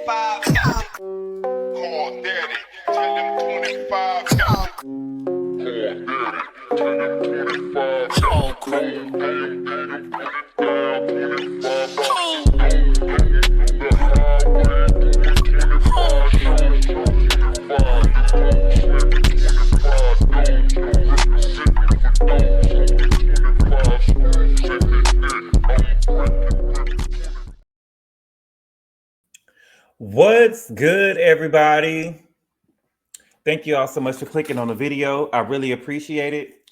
25. Call daddy, tell him 25. Call daddy, tell him 25. Oh, What's good, everybody? Thank you all so much for clicking on the video. I really appreciate it.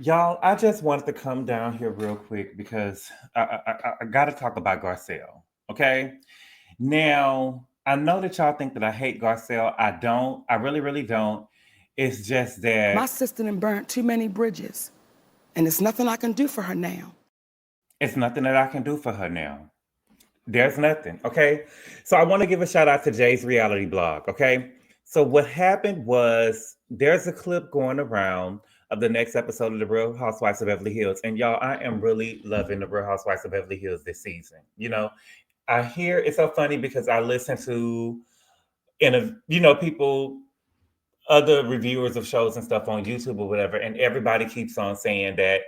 Y'all, I just wanted to come down here real quick because I got to talk about Garcelle, okay? Now, I know that y'all think that I hate Garcelle. I don't. I really, really don't. It's just that my sister done burnt too many bridges, and there's nothing I can do for her now. it's nothing that I can do for her now. There's nothing, okay? So I want to give a shout out to Jay's reality blog, okay? So what happened was there's a clip going around of the next episode of The Real Housewives of Beverly Hills. And y'all, I am really loving The Real Housewives of Beverly Hills this season. You know, I hear it's so funny because I listen to, people, other reviewers of shows and stuff on YouTube or whatever, and everybody keeps on saying that,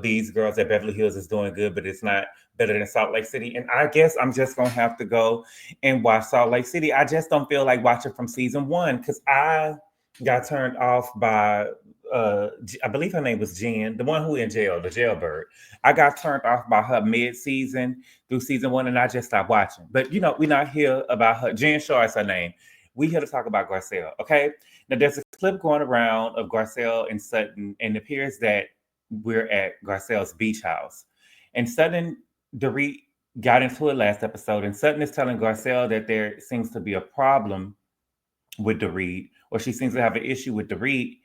these girls at Beverly Hills is doing good, but it's not better than Salt Lake City. And I guess I'm just gonna have to go and watch Salt Lake City. I just don't feel like watching from season one because I got turned off by I believe her name was Jen, the one who in jail, the jailbird. I got turned off by her mid-season through season one, and I just stopped watching. But we're not here about her. Jen Shaw is her name. We here to talk about Garcelle, okay? Now, there's a clip going around of Garcelle and Sutton, and it appears that we're at Garcelle's beach house. And Sutton, Dorit got into it last episode, and Sutton is telling Garcelle that there seems to be a problem with Dorit, or she seems to have an issue with Dorit,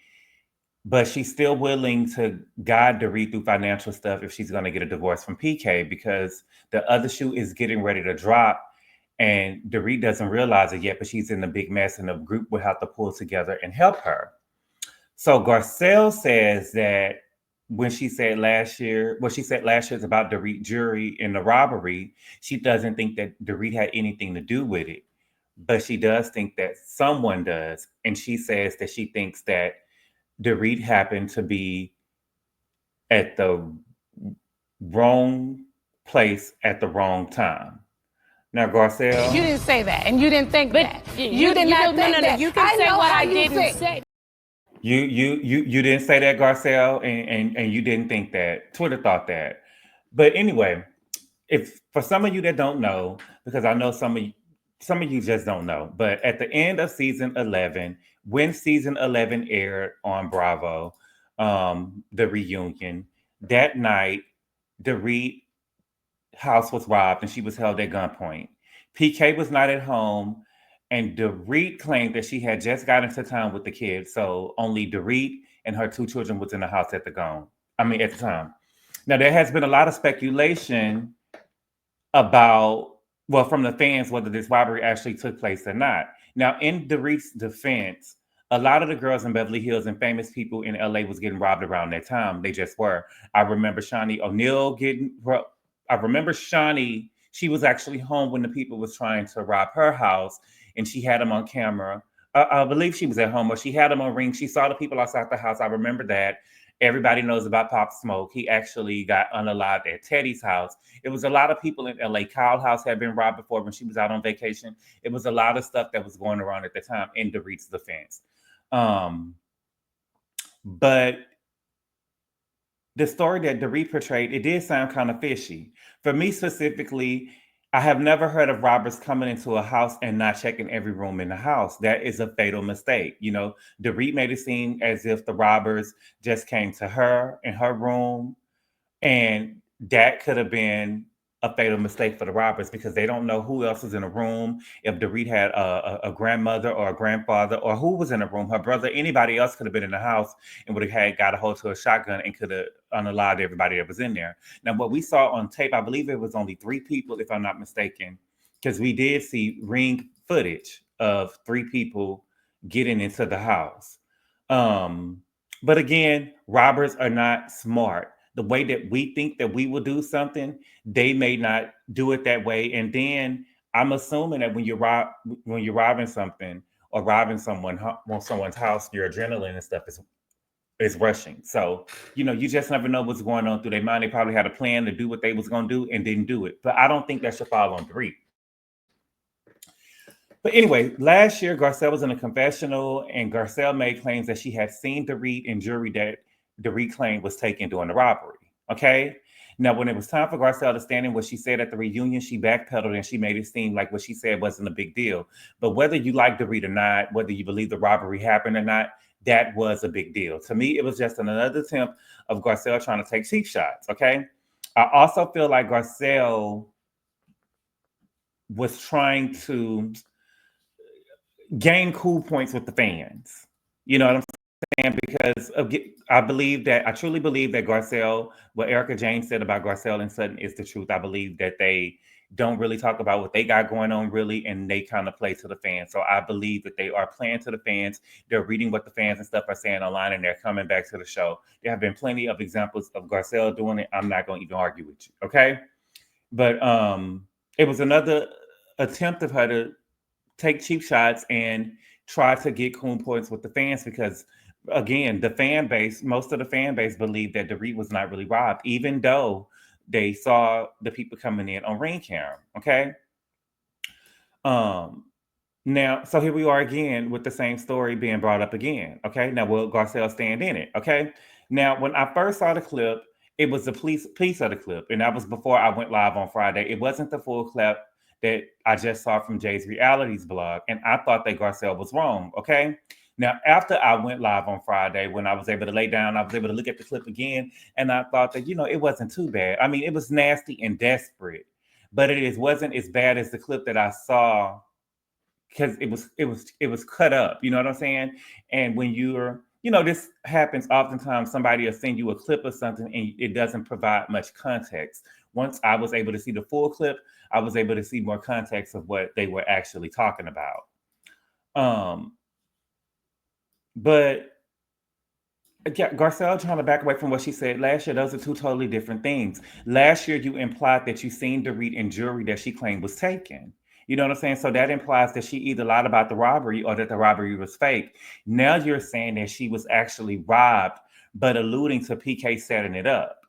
but she's still willing to guide Dorit through financial stuff if she's going to get a divorce from PK because the other shoe is getting ready to drop. And Dorit doesn't realize it yet, but she's in a big mess and the group will have to pull together and help her. So Garcelle says that when she said last year is about Dorit jury and the robbery, she doesn't think that Dorit had anything to do with it. But she does think that someone does. And she says that she thinks that Dorit happened to be at the wrong place at the wrong time. Now, Garcelle, You didn't say that, and you didn't think that. You did not think that. You can say what I didn't say. you didn't say that, Garcelle, and you didn't think that. Twitter thought that. But anyway, if for some of you that don't know, because I know some of you just don't know, but at the end of season 11, when season 11 aired on Bravo, the reunion, that night, Dorit house was robbed and she was held at gunpoint. PK was not at home, and Dorit claimed that she had just got into town with the kids, so only Dorit and her two children was in the house at the time. Now, there has been a lot of speculation about, from the fans, whether this robbery actually took place or not. Now, in Dorit's defense, a lot of the girls in Beverly Hills and famous people in LA was getting robbed around that time. They just were. I remember Shani O'Neal she was actually home when the people was trying to rob her house, and she had them on camera. I believe she was at home, or she had them on Ring. She saw the people outside the house. I remember that. Everybody knows about Pop Smoke. He actually got unalived at Teddy's house. It was a lot of people in LA. Kyle's house had been robbed before when she was out on vacation. It was a lot of stuff that was going around at the time in Dorit's defense. But the story that Dorit portrayed, it did sound kind of fishy. For me specifically, I have never heard of robbers coming into a house and not checking every room in the house. That is a fatal mistake. Dorit made it seem as if the robbers just came to her in her room, and that could have been a fatal mistake for the robbers because they don't know who else was in the room. If Dorit had a grandmother or a grandfather, or who was in the room, her brother, anybody else could have been in the house and would have got a hold to a shotgun and could have unalived everybody that was in there. Now, what we saw on tape, I believe it was only 3 people, if I'm not mistaken, because we did see ring footage of 3 people getting into the house. But again, robbers are not smart. The way that we think that we will do something, they may not do it that way. And then I'm assuming that when you're robbing something or robbing someone's house, your adrenaline and stuff is rushing. So, you just never know what's going on through their mind. They probably had a plan to do what they was gonna do and didn't do it. But I don't think that should fall on Dorit. But anyway, last year Garcelle was in a confessional, and Garcelle made claims that she had seen Dorit in jewelry that Dorit claimed was taken during the robbery. Okay. Now, when it was time for Garcelle to stand in what she said at the reunion, she backpedaled and she made it seem like what she said wasn't a big deal. But whether you like Dorit or not, whether you believe the robbery happened or not, that was a big deal. To me, it was just another attempt of Garcelle trying to take cheap shots. Okay. I also feel like Garcelle was trying to gain cool points with the fans. You know what I'm saying? Because I truly believe that Garcelle, what Erica Jane said about Garcelle and Sutton is the truth. I believe that they don't really talk about what they got going on really, and they kind of play to the fans. So I believe that they are playing to the fans. They're reading what the fans and stuff are saying online, and they're coming back to the show. There have been plenty of examples of Garcelle doing it. I'm not going to even argue with you, okay? But it was another attempt of her to take cheap shots and try to get cool points with the fans because, again, most of the fan base believed that Dorit was not really robbed, even though they saw the people coming in on ring camera. Okay. Now, so here we are again with the same story being brought up again. Okay. Now, will Garcelle stand in it? Okay. Now, when I first saw the clip, it was a piece of the clip, and that was before I went live on Friday. It wasn't the full clip that I just saw from Jay's Realities blog, and I thought that Garcelle was wrong, okay? Now, after I went live on Friday, when I was able to lay down, I was able to look at the clip again, and I thought that, it wasn't too bad. I mean, it was nasty and desperate, but wasn't as bad as the clip that I saw because it was cut up, you know what I'm saying? And when you're, this happens oftentimes, somebody will send you a clip of something and it doesn't provide much context. Once I was able to see the full clip, I was able to see more context of what they were actually talking about. But Garcelle trying to back away from what she said last year, those are two totally different things. Last year, you implied that you seen Dorit in jewelry that she claimed was taken. You know what I'm saying? So that implies that she either lied about the robbery or that the robbery was fake. Now you're saying that she was actually robbed, but alluding to PK setting it up.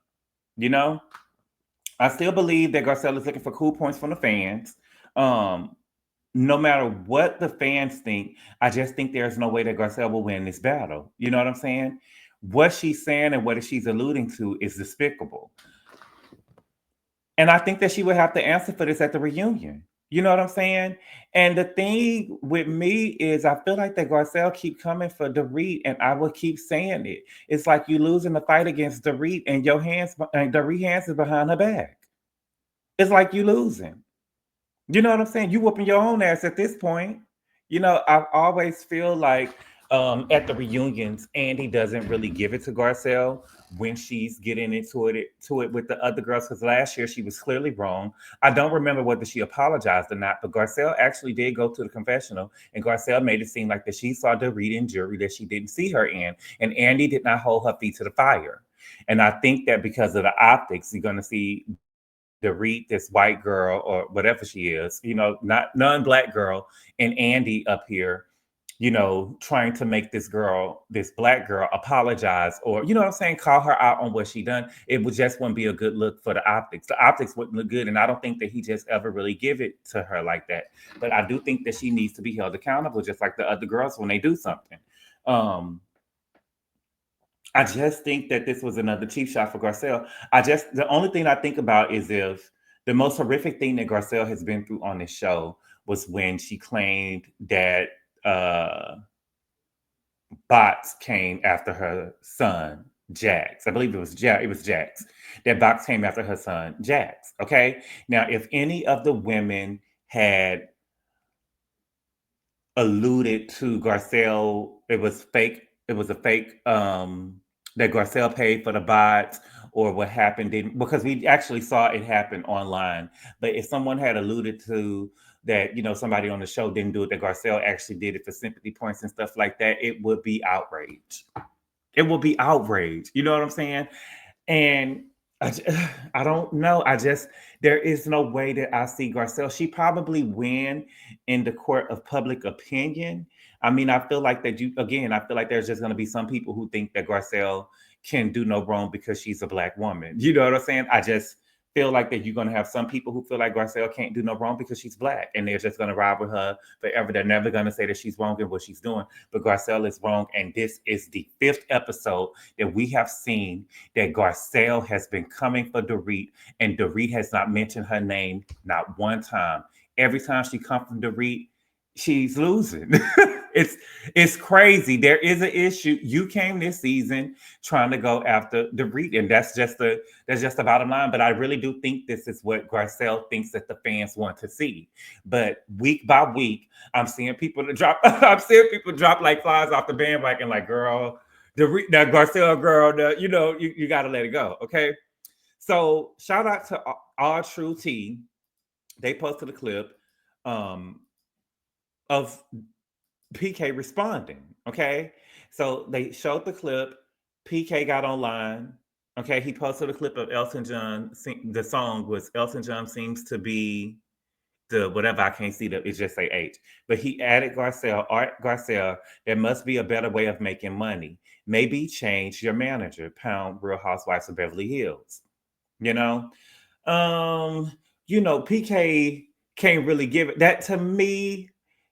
I still believe that Garcelle is looking for cool points from the fans. No matter what the fans think, I just think there's no way that Garcelle will win this battle. You know what I'm saying? What she's saying and what she's alluding to is despicable. And I think that she would have to answer for this at the reunion. You know what I'm saying? And the thing with me is I feel like that Garcelle keep coming for Dorit, and I will keep saying it. It's like you losing the fight against Dorit and Dorit hands is behind her back. It's like you losing. You know what I'm saying? You whooping your own ass at this point. I always feel like at the reunions, Andy doesn't really give it to Garcelle when she's getting into it with the other girls. Because last year she was clearly wrong. I don't remember whether she apologized or not, but Garcelle actually did go to the confessional, and Garcelle made it seem like that she saw Dorit in jewelry that she didn't see her in, and Andy did not hold her feet to the fire. And I think that because of the optics, you're going to see Dorit, this white girl or whatever she is, not non-black girl, and Andy up here, trying to make this black girl apologize, or, you know what I'm saying, call her out on what she done. It wouldn't be a good look for the optics. The optics wouldn't look good, and I don't think that he just ever really give it to her like that. But I do think that she needs to be held accountable, just like the other girls when they do something. I just think that this was another cheap shot for Garcelle. The only thing I think about is if the most horrific thing that Garcelle has been through on this show was when she claimed that bots came after her son, Jax. I believe it was Jax. That bots came after her son, Jax. Okay. Now, if any of the women had alluded to Garcelle, it was a fake that Garcelle paid for the bots, or what happened because we actually saw it happen online. But if someone had alluded to that, somebody on the show didn't do it, that Garcelle actually did it for sympathy points and stuff like that, it would be outrage. It would be outrage. You know what I'm saying? And I don't know. There is no way that I see Garcelle. She probably win in the court of public opinion. I mean, I feel like I feel like there's just going to be some people who think that Garcelle can do no wrong because she's a black woman. You know what I'm saying? I just feel like that you're going to have some people who feel like Garcelle can't do no wrong because she's black, and they're just going to ride with her forever. They're never going to say that she's wrong in what she's doing, but Garcelle is wrong. And this is the 5th episode that we have seen that Garcelle has been coming for Dorit, and Dorit has not mentioned her name not one time. Every time she comes from Dorit, she's losing. it's crazy. There is an issue. You came this season trying to go after Dorit, and that's just the bottom line. But I really do think this is what Garcelle thinks that the fans want to see. But week by week, I'm seeing people drop. I'm seeing people drop like flies off the bandwagon. Like, girl, that Garcelle girl, you got to let it go. Okay. So shout out to All True T. They posted a clip of PK responding. Okay. So they showed the clip. PK got online. Okay. He posted a clip of Elton John. The song was Elton John Seems to Be the whatever, I can't see that, it just say H. But he added Garcelle, Art Garcelle, there must be a better way of making money. Maybe change your manager, pound Real Housewives of Beverly Hills. PK can't really give it that to me.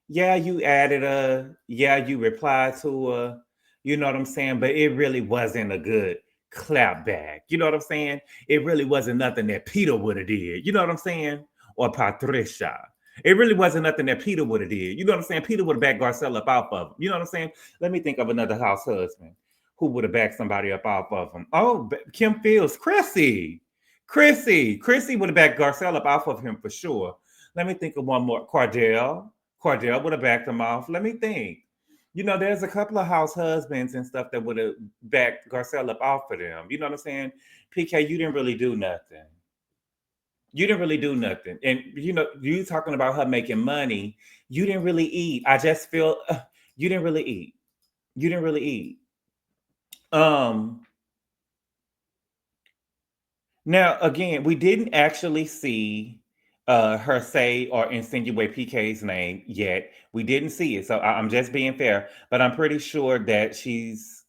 Yeah, you added you replied to you know what I'm saying? But it really wasn't a good clap back. You know what I'm saying? It really wasn't nothing that Peter would have did. You know what I'm saying? Or Patricia. It really wasn't nothing that Peter would have did. You know what I'm saying? Peter would have backed Garcelle up off of him. You know what I'm saying? Let me think of another house husband who would have backed somebody up off of him. Oh, Kim Fields, Chrissy would have backed Garcelle up off of him for sure. Let me think of one more. Cordell would have backed him off. Let me think. There's a couple of house husbands and stuff that would have backed Garcelle up off of them. You know what I'm saying? PK, you didn't really do nothing. And you talking about her making money. You didn't really eat. I just feel you didn't really eat. Now again, we didn't actually see her say or insinuate PK's name yet. We didn't see it, so I'm just being fair. But I'm pretty sure that she's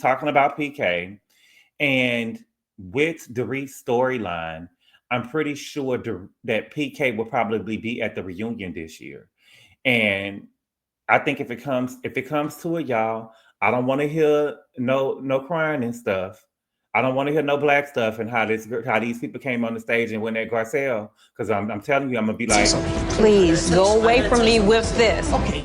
talking about PK, and with Dorit's storyline, I'm pretty sure that PK will probably be at the reunion this year. And I think if it comes to it, y'all, I don't want to hear no crying and stuff. I don't want to hear no black stuff and how these people came on the stage and went at Garcelle, because I'm telling you, I'm gonna be like, Please go away from me with this. okay.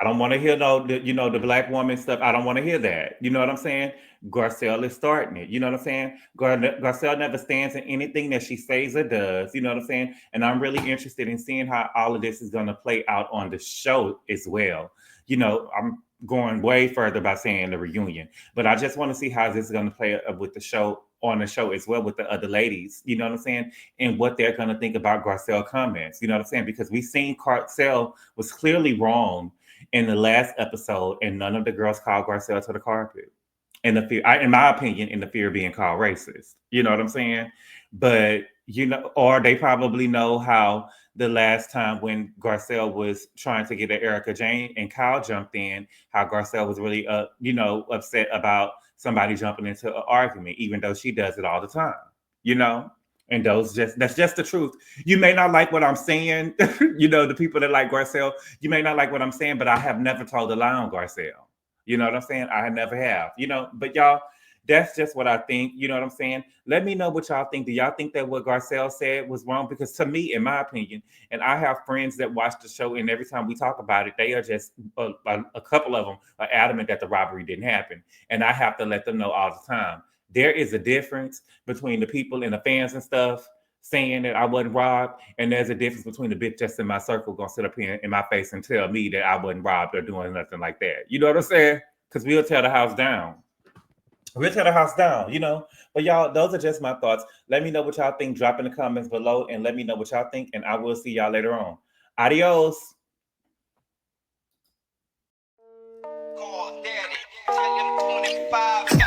I don't want to hear the black woman stuff. I don't want to hear that. You know what I'm saying? Garcelle is starting it. You know what I'm saying? Garcelle never stands in anything that she says or does. You know what I'm saying? And I'm really interested in seeing how all of this is going to play out on the show as well. I'm going way further by saying the reunion, but I just want to see how this is going to play with the show as well with the other ladies. You know what I'm saying? And what they're going to think about Garcelle comments. You know what I'm saying? Because we've seen Garcelle was clearly wrong in the last episode, and none of the girls called Garcelle to the carpet. And the fear, in my opinion, in the fear of being called racist. You know what I'm saying? But or they probably know how the last time when Garcelle was trying to get at Erica Jane and Kyle jumped in, how Garcelle was really upset about somebody jumping into an argument, even though she does it all the time. And that's just the truth. You may not like what I'm saying. The people that like Garcelle, you may not like what I'm saying, but I have never told a lie on Garcelle. You know what I'm saying? I never have, but y'all, that's just what I think. You know what I'm saying? Let me know what y'all think. Do y'all think that what Garcelle said was wrong? Because to me, in my opinion, and I have friends that watch the show, and every time we talk about it, they are just, a couple of them are adamant that the robbery didn't happen. And I have to let them know all the time. There is a difference between the people and the fans and stuff saying that I wasn't robbed, and there's a difference between the bitch that's in my circle gonna sit up here in my face and tell me that I wasn't robbed or doing nothing like that. You know what I'm saying? Because we'll tear the house down. But y'all, those are just my thoughts. Let me know what y'all think. Drop in the comments below and let me know what y'all think, and I will see y'all later on. Adios. Call Daddy, tell him 25.